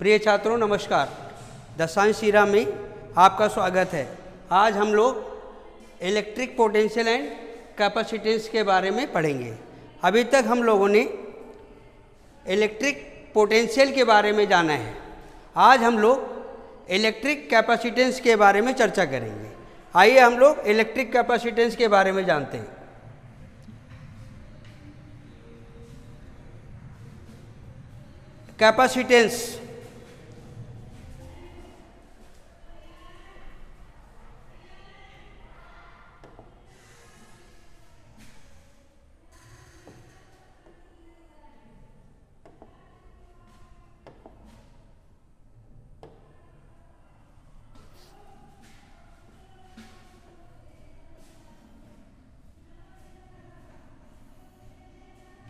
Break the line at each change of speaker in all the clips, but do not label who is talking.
प्रिय छात्रों नमस्कार। द साइंस सीरा में आपका स्वागत है। आज हम लोग इलेक्ट्रिक पोटेंशियल एंड कैपेसिटेंस के बारे में पढ़ेंगे। अभी तक हम लोगों ने इलेक्ट्रिक पोटेंशियल के बारे में जाना है। आज हम लोग इलेक्ट्रिक कैपेसिटेंस के बारे में चर्चा करेंगे। आइए हम लोग इलेक्ट्रिक कैपेसिटेंस के बारे में जानते हैं। कैपेसिटेंस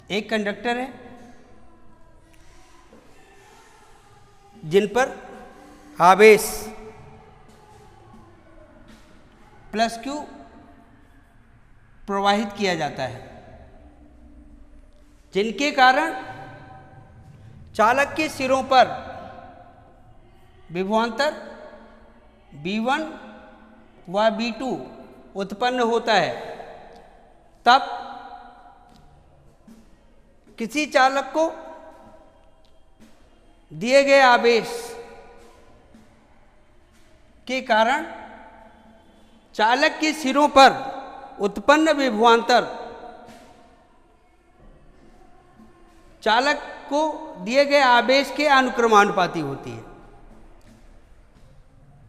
एक कंडक्टर है जिन पर आवेश प्लस क्यू प्रवाहित किया जाता है, जिनके कारण चालक के सिरों पर विभवांतर V1 व V2 उत्पन्न होता है। तब किसी चालक को दिए गए आवेश के कारण चालक के सिरों पर उत्पन्न विभवांतर चालक को दिए गए आवेश के अनुक्रमानुपाती होती है।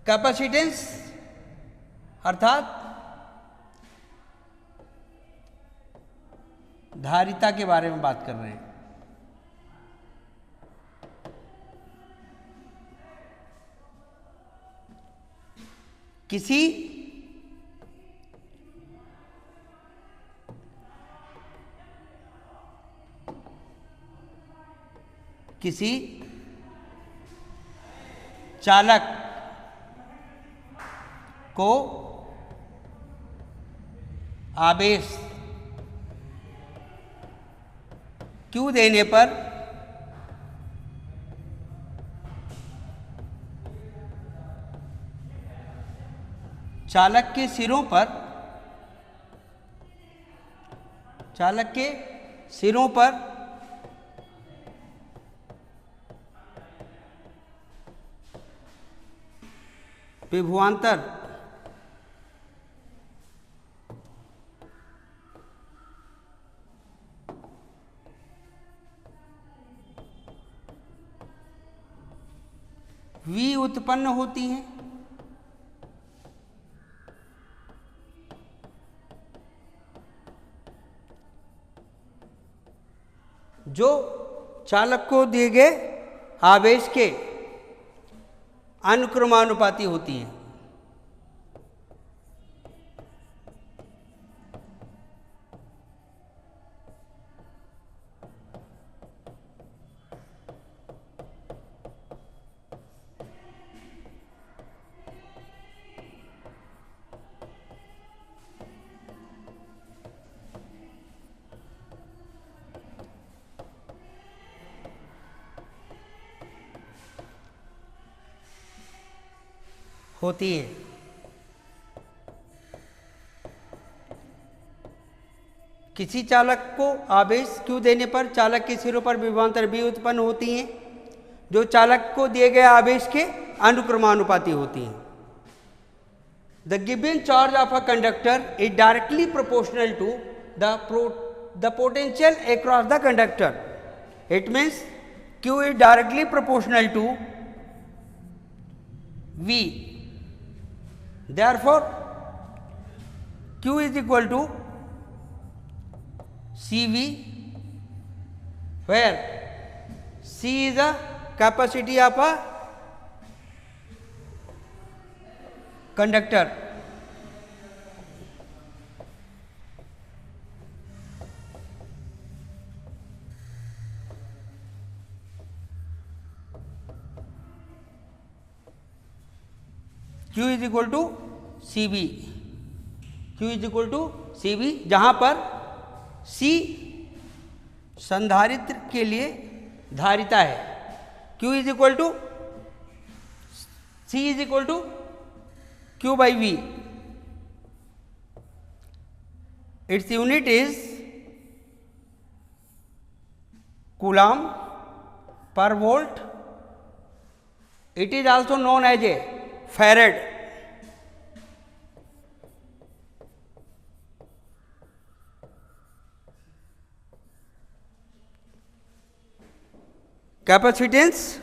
कैपेसिटेंस अर्थात धारिता के बारे में बात कर रहे हैं। किसी चालक को आवेश Q देने पर चालक के सिरों पर विभवांतर V उत्पन्न होती हैं, जो चालक को दिए गए आवेश के अनुक्रमानुपाती होती हैं। किसी चालक को आवेश Q देने पर चालक के सिरों पर विभवांतर V उत्पन्न होती हैं, जो चालक को दिए गए आवेश के अनुक्रमानुपाती होती हैं। The given charge of a conductor is directly proportional to the potential across the conductor. It means Q is directly proportional to V. Therefore, Q is equal to CV, where C is the capacity of a conductor. Q is equal to CV. Q is equal to CV, जहाँ पर C संधारित्र के लिए धारिता है। Q is equal to C is equal to Q by V. Its unit is Coulomb per volt. It is also known as a Farad. Capacitance.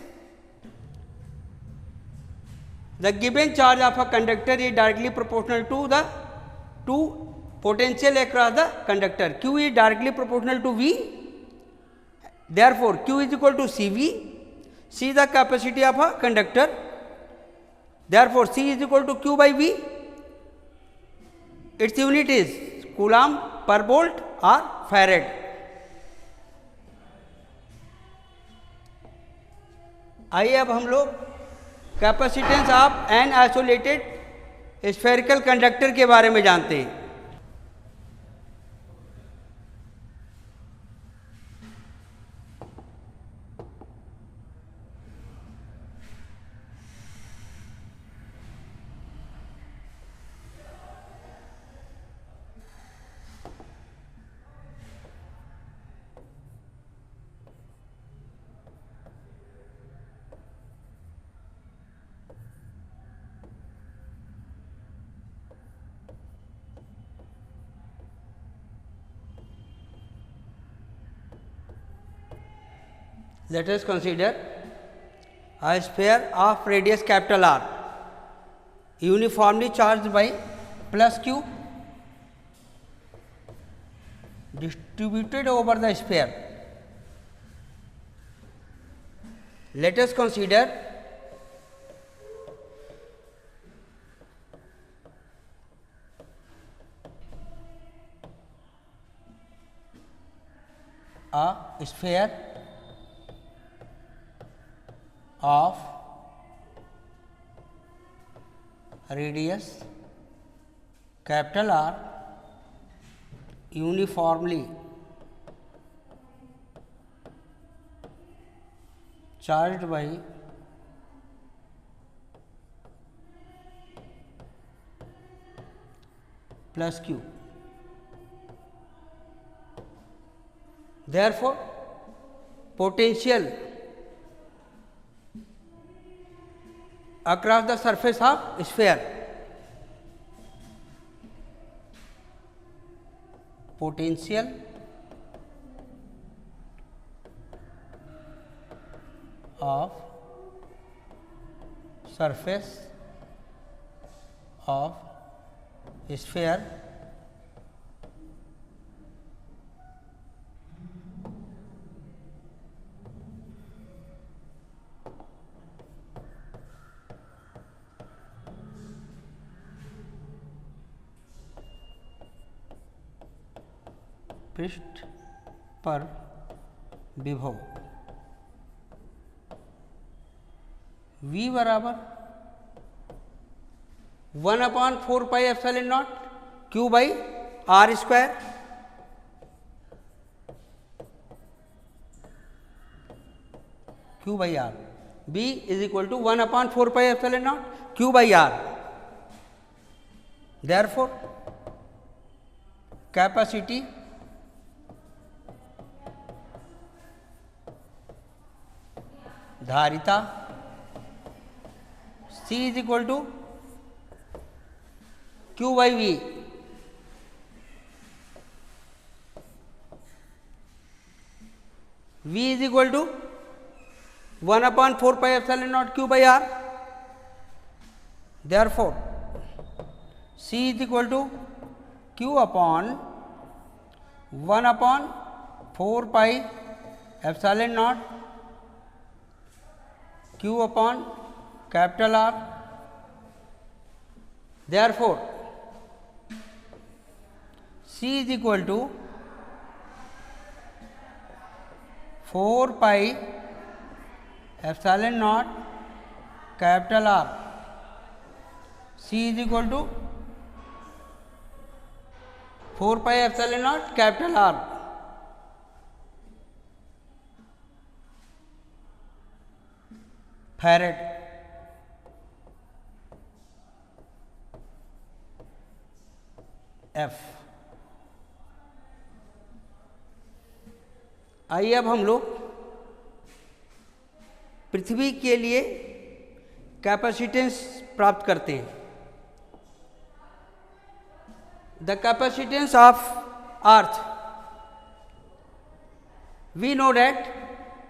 The given charge of a conductor is directly proportional to the potential across the conductor. Q is directly proportional to V. Therefore, Q is equal to CV. C is the capacity of a conductor. Therefore, C is equal to Q by V. Its unit is Coulomb per volt or Farad. आइए अब हम लोग capacitance of an isolated spherical conductor के बारे में जानते हैं। Let us consider a sphere of radius capital R uniformly charged by plus Q distributed over the sphere. Let us consider a sphere of radius capital R uniformly charged by plus Q. Therefore, potential across the surface of sphere, potential of surface of sphere पृष्ठ पर विभव V बराबर 1/4πε0 Q by R square. Q by R B is equal to 1/4πε0 Q by R. Therefore, capacity धारिता C is equal to Q by V। V is equal to 1/4πε0 Q by R. Therefore, C is equal to Q upon 1/4πε0 Q upon capital R. Therefore, C is equal to 4πε0 capital R. C is equal to 4πε0 capital R. Farad. F। आइए अब हम लोग पृथ्वी के लिए capacitance प्राप्त करते हैं। The capacitance of earth, we know that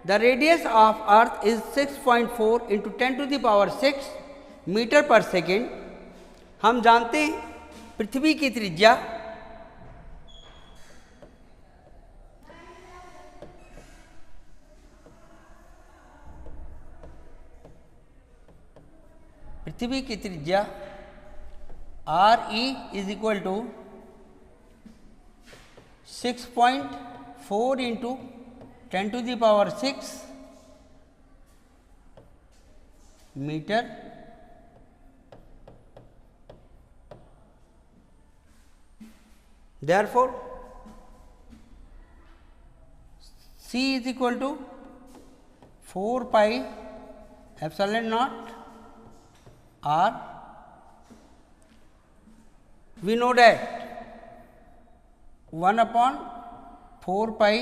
the radius of earth is 6.4 into 10⁶ metre per second. हम जानते हैं पृथ्वी की त्रिज्या RE is equal to 6.4 into 10⁶ metre Therefore, C is equal to 4 pi epsilon naught R. We know that 1 upon 4 pi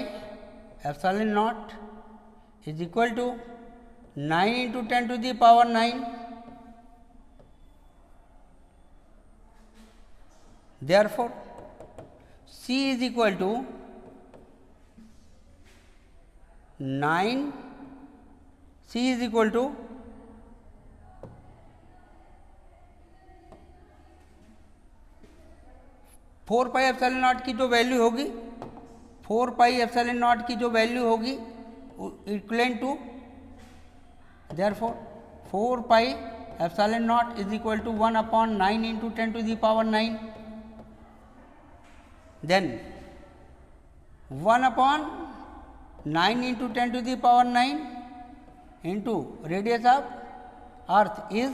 epsilon naught is equal to 9 into 10⁹ Therefore, C is equal to 9, C is equal to 4 pi epsilon not की जो value होगी, 4 pi epsilon not की जो value होगी equivalent to, therefore 4 pi epsilon naught is equal to 1 upon 9 into 10⁹ then 1 upon 9 into 10⁹ into radius of earth is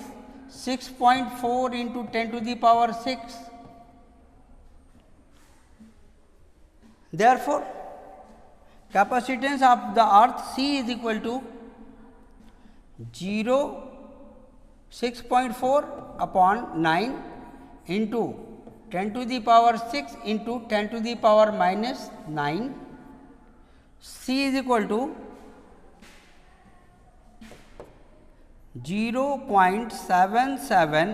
6.4 into 10⁶. Therefore, capacitance of the earth C is equal to 6.4 upon 9 into 10⁶ into 10⁻⁹ C is equal to 0.77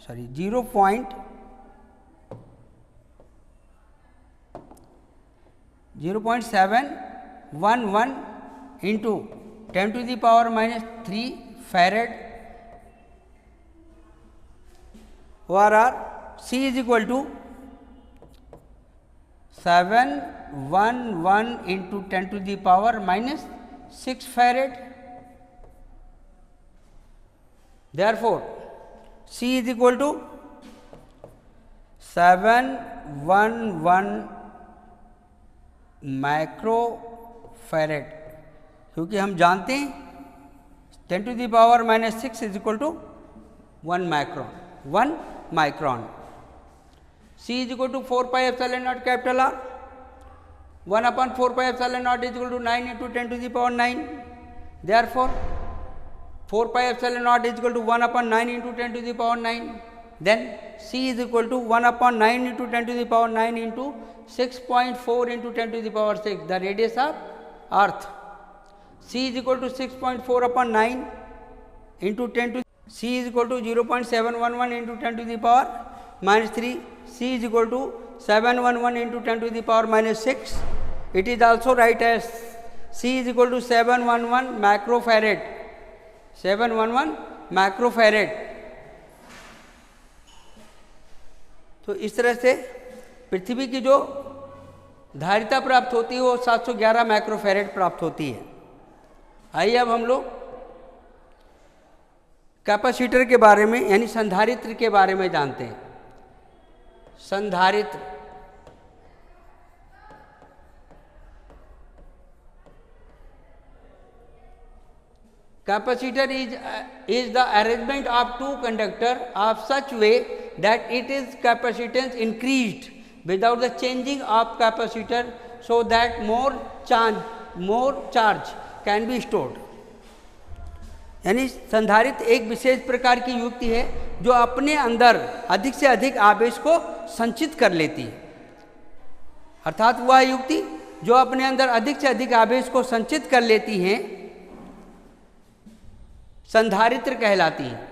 sorry 0.711 into 10⁻³ farad, or C is equal to 711 into 10⁻⁻6 farad. Therefore, C is equal to 711 microfarad, क्योंकि हम जानते हैं 10⁻⁻6 is equal to 1 micron. C is equal to 4 pi epsilon naught capital R, 1 upon 4 pi epsilon naught is equal to 9 into 10⁹ Therefore, 4 pi epsilon naught is equal to 1 upon 9 into 10⁹. Then C is equal to 1 upon 9 into 10⁹ into 6.4 into 10⁶, the radius of earth. C is equal to 6.4 upon 9 into 10⁻⁻. C is equal to 0.711 into 10⁻⁻3. C is equal to 711 into 10⁻⁻6. It is also write as C is equal to 711 microfarad, 711 microfarad. तो इस तरह से पृथ्वी की जो धारिता प्राप्त होती है वो 711 माइक्रोफैरेड प्राप्त होती है। आइए अब हम लोग कैपेसिटर के बारे में यानी संधारित्र के बारे में जानते हैं। संधारित्र capacitor is the arrangement of two conductor of such way that it is capacitance increased without the changing of capacitor, so that more charge can be stored. यानी संधारित्र एक विशेष प्रकार की युक्ति है जो अपने अंदर अधिक से अधिक आवेश को संचित कर लेती है। अर्थात वह युक्ति जो अपने अंदर अधिक से अधिक आवेश को संचित कर लेती हैं संधारित्र कहलाती है।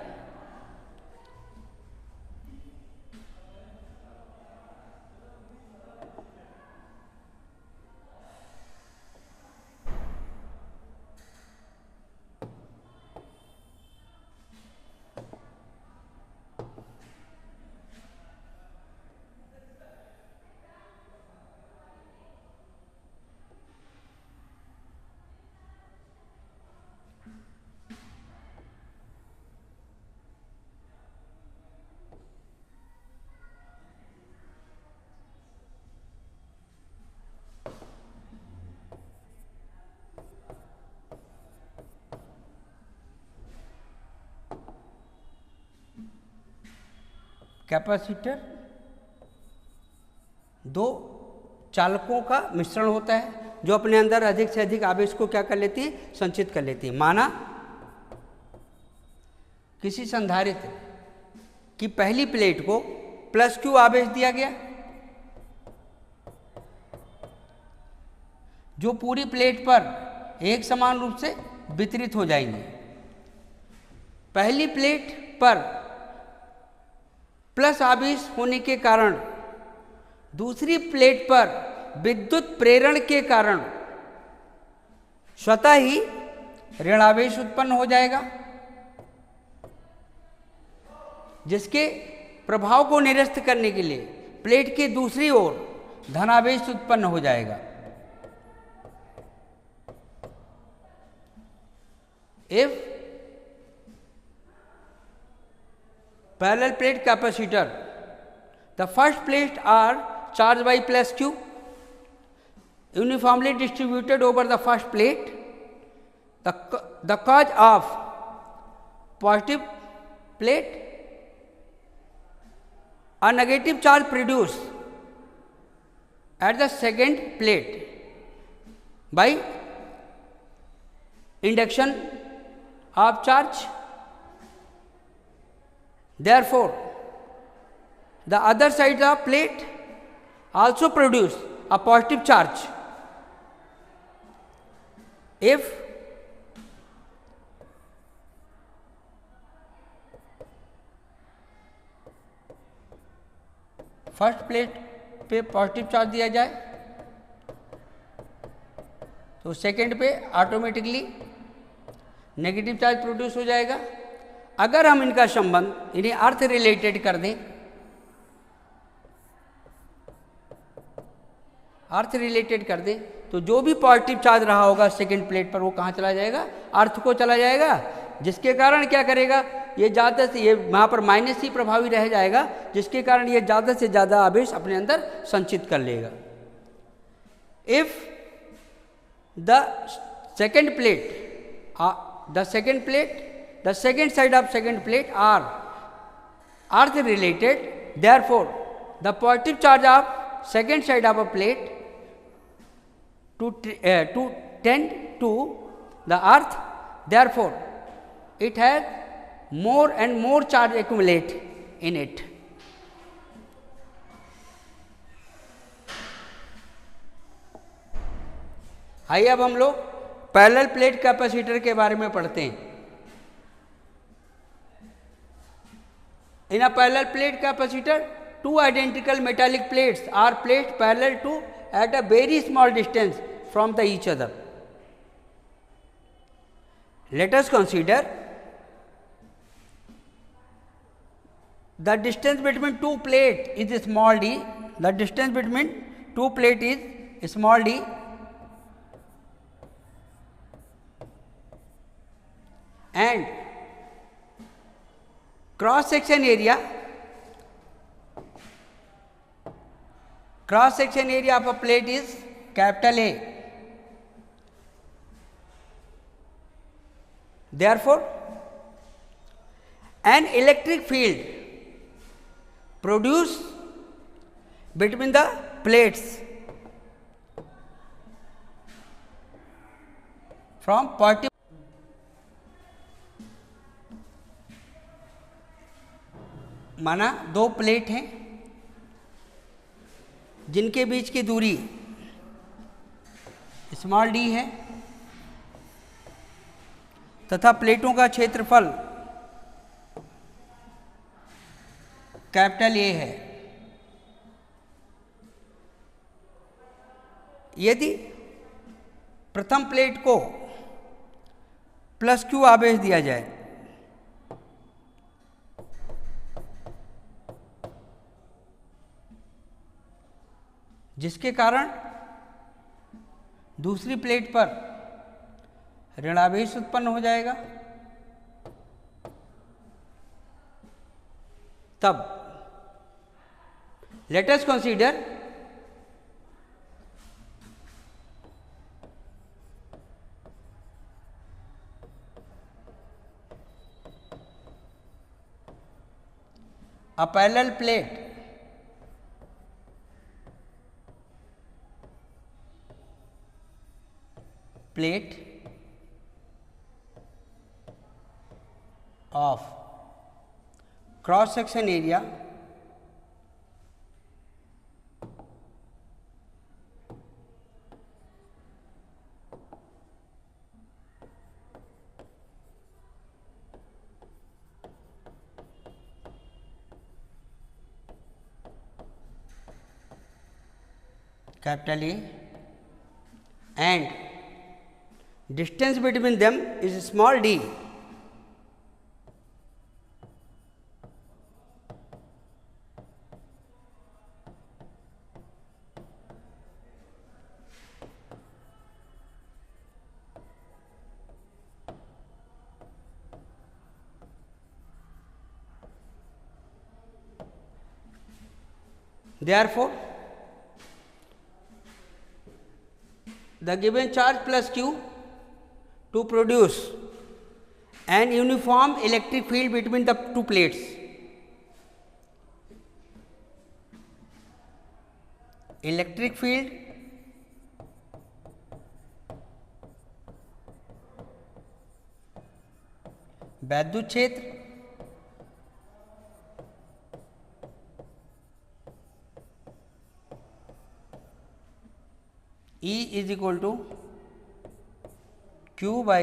कैपेसिटर दो चालकों का मिश्रण होता है जो अपने अंदर अधिक से अधिक आवेश को क्या कर लेती है, संचित कर लेती है। माना किसी संधारित्र की पहली प्लेट को प्लस क्यू आवेश दिया गया, जो पूरी प्लेट पर एक समान रूप से वितरित हो जाएंगे। पहली प्लेट पर प्लस आवेश होने के कारण दूसरी प्लेट पर विद्युत प्रेरण के कारण स्वतः ही ऋणावेश उत्पन्न हो जाएगा, जिसके प्रभाव को निरस्त करने के लिए प्लेट के दूसरी ओर धनावेश उत्पन्न हो जाएगा। If parallel plate capacitor, the first plate are charged by plus q uniformly distributed over the first plate. The cause of positive plate, a negative charge produced at the second plate by induction of charge. Therefore, the other side of plate also produce a positive charge. If first plate पे positive charge दिया जाए तो second पे automatically negative charge produce हो जाएगा। अगर हम इनका संबंध इन्हें अर्थ रिलेटेड कर दें, अर्थ रिलेटेड कर दें तो जो भी पॉजिटिव चार्ज रहा होगा सेकंड प्लेट पर वो कहाँ चला जाएगा, अर्थ को चला जाएगा, जिसके कारण क्या करेगा, ये ज़्यादा से ये वहाँ पर माइनस ही प्रभावी रह जाएगा, जिसके कारण ये ज़्यादा से ज़्यादा आवेश अपने अंदर संचित कर लेगा। If the second the second side of second plate are earth related, therefore the positive charge of second side of a plate to tend to the earth, therefore it has more and more charge accumulate in it. आइए अब हम लोग parallel plate capacitor के बारे में पढ़ते हैं। In a parallel plate capacitor, two identical metallic plates are placed parallel to at a very small distance from the each other. Let us consider the distance between two plates is small d. The distance between two plates is small d. And cross section area of a plate is capital A. Therefore, an electric field produced between the plates from positive, माना दो plate हैं, जिनके बीच की दूरी small D है तथा प्लेटों का क्षेत्रफल कैपिटल ए है। यदि प्रथम प्लेट को प्लस क्यू आवेश दिया जाए जिसके कारण दूसरी प्लेट पर ऋणावेश उत्पन्न हो जाएगा, तब let us consider a parallel plate of cross section area capital A and distance between them is small d, therefore the given charge plus q to produce an uniform electric field between the two plates electric field वैद्युत क्षेत्र E is equal to Q by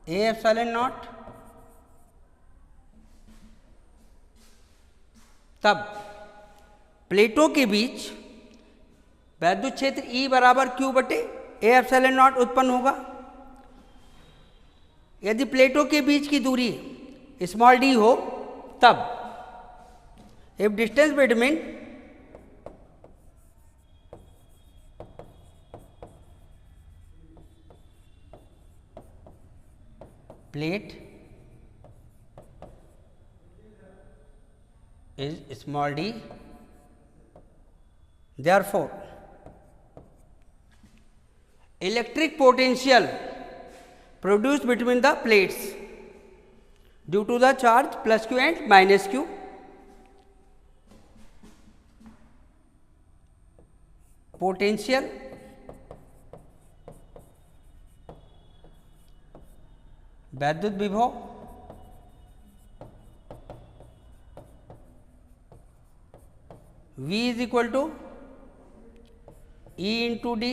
A epsilon naught, तब प्लेटों के बीच वैद्युत क्षेत्र E बराबर Q बटे A epsilon naught उत्पन्न होगा। यदि प्लेटों के बीच की दूरी स्मॉल d हो तब if distance between plate is small d, therefore electric potential produced between the plates due to the charge plus q and minus q potential वैद्युत विभव V is equal to E into D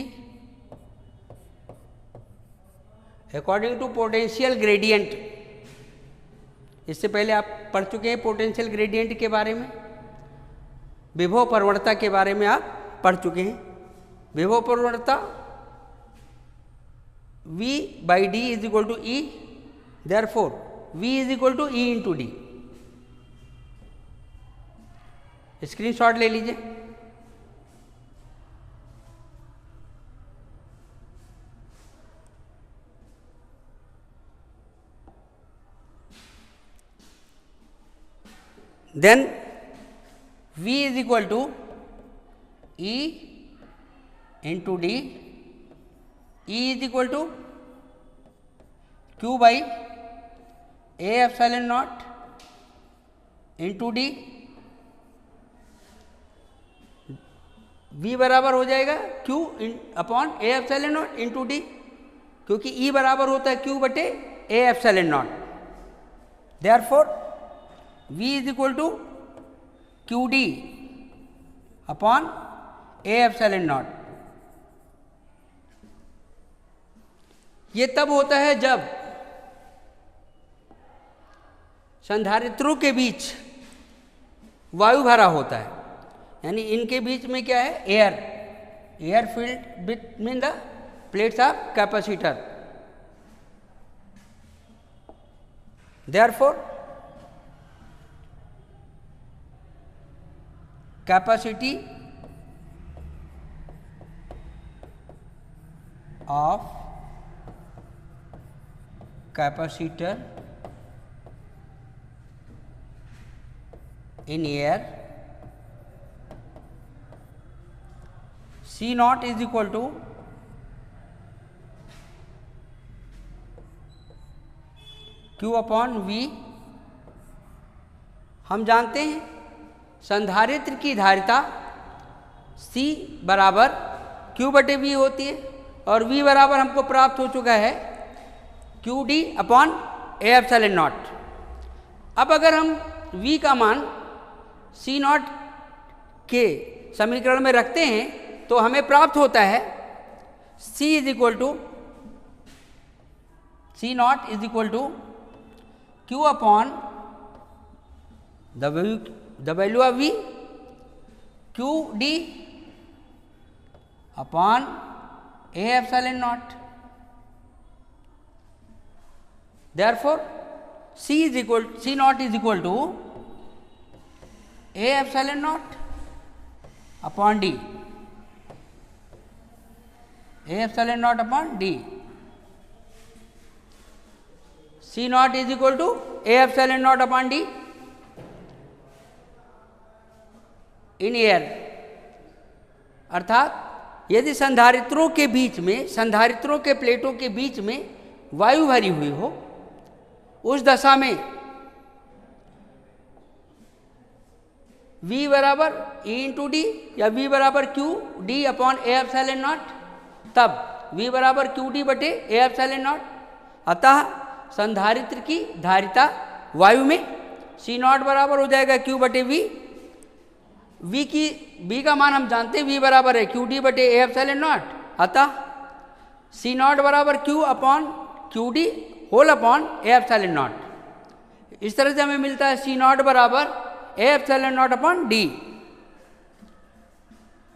according to potential gradient. इससे पहले आप पढ़ चुके हैं potential gradient के बारे में, विभव प्रवणता के बारे में आप पढ़ चुके हैं। विभव प्रवणता V by D is equal to E, therefore V is equal to E into D। Screenshot ले लीजिए। Then V is equal to E into D, E is equal to Q by A epsilon naught into D। V बराबर हो जाएगा Q upon A epsilon naught into D, क्योंकि E बराबर होता है Q बटे A epsilon naught। Therefore V is equal to QD upon A epsilon not. ये तब होता है जब संधारित्रों के बीच वायु भरा होता है, यानी इनके बीच में क्या है, air field between the plates of capacitor. Therefore capacity of capacitor in air C naught is equal to Q upon V। हम जानते हैं संधारित्र की धारिता C बराबर Q बटे V होती है, और V बराबर हमको प्राप्त हो चुका है Q D upon A epsilon not. अब अगर हम V का मान C नॉट के समीकरण में रखते हैं तो हमें प्राप्त होता है C is equal to C naught is equal to Q upon the value of V Q D upon A epsilon naught. Therefore C naught is equal to A epsilon naught upon D, A epsilon naught upon D. C naught is equal to A epsilon naught upon D in air. अर्थात यदि संधारित्रों के बीच में, संधारित्रों के प्लेटों के बीच में वायु भरी हुई हो, उस दशा में V बराबर E इंटू डी या V बराबर Q D upon A epsilon not, तब V बराबर Q डी बटे ए एप्सिलॉन नॉट। अतः संधारित्र की धारिता वायु में C नॉट बराबर हो जाएगा Q बटे V। V का मान हम जानते हैं, V बराबर है Q डी बटे ए एप्सिलॉन नॉट। अतः C नॉट बराबर Q upon Q D whole upon A epsilon naught. इस तरह से हमें मिलता है C नॉट बराबर A epsilon naught upon D.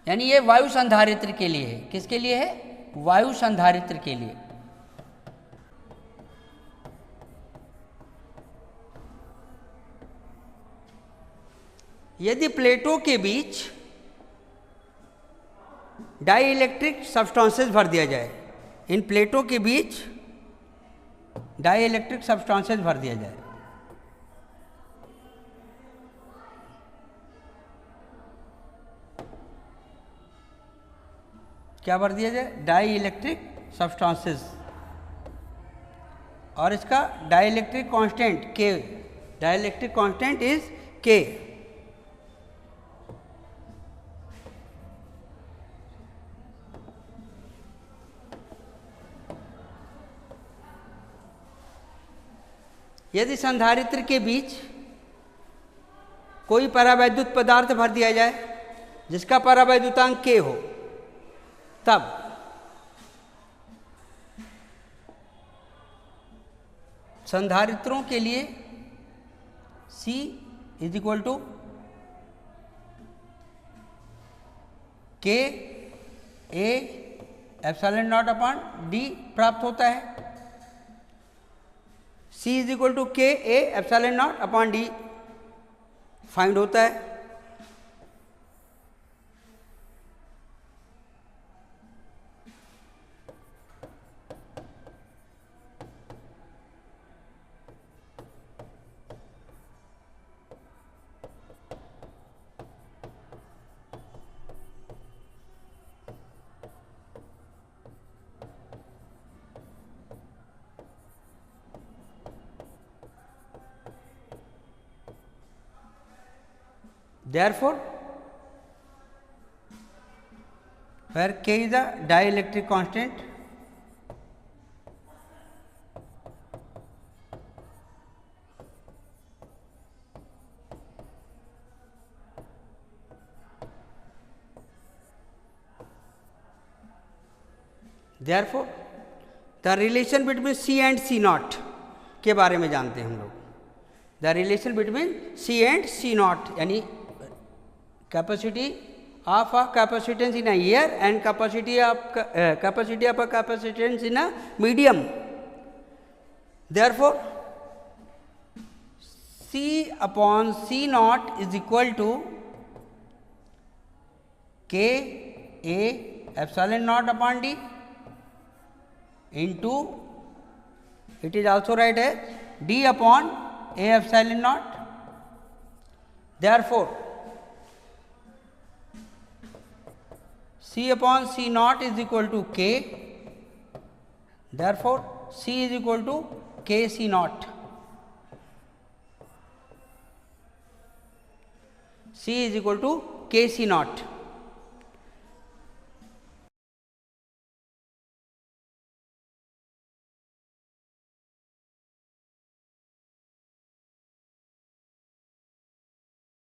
यानी ये वायु संधारित्र के लिए है। किसके लिए है? वायु संधारित्र के लिए। यदि प्लेटों के बीच डाई इलेक्ट्रिक सब्सटेंसेस भर दिया जाए, इन प्लेटों के बीच डाई इलेक्ट्रिक सब्सटेंसेस भर दिया जाए, क्या भर दिया जाए? डाई इलेक्ट्रिक सब्सटेंसेस, और इसका डाई इलेक्ट्रिक कांस्टेंट के, डाई इलेक्ट्रिक कांस्टेंट इज के। यदि संधारित्र के बीच कोई परावैद्युत पदार्थ भर दिया जाए जिसका परावैद्युतांक k हो, तब संधारित्रों के लिए C is equal to K A epsilon naught upon D प्राप्त होता है। C is equal to K A epsilon naught upon D find होता है। Therefore, where K is the dielectric constant, therefore the relation between C and C naught के बारे में जानते हैं हम लोग। The relation between C and C naught यानी capacity of a capacitance in a air and capacity of a capacitance in a medium. Therefore, C upon C naught is equal to K A epsilon naught upon D into, it is also write as D upon A epsilon naught. Therefore, C upon C naught is equal to K, therefore C is equal to K C naught. C is equal to K C naught.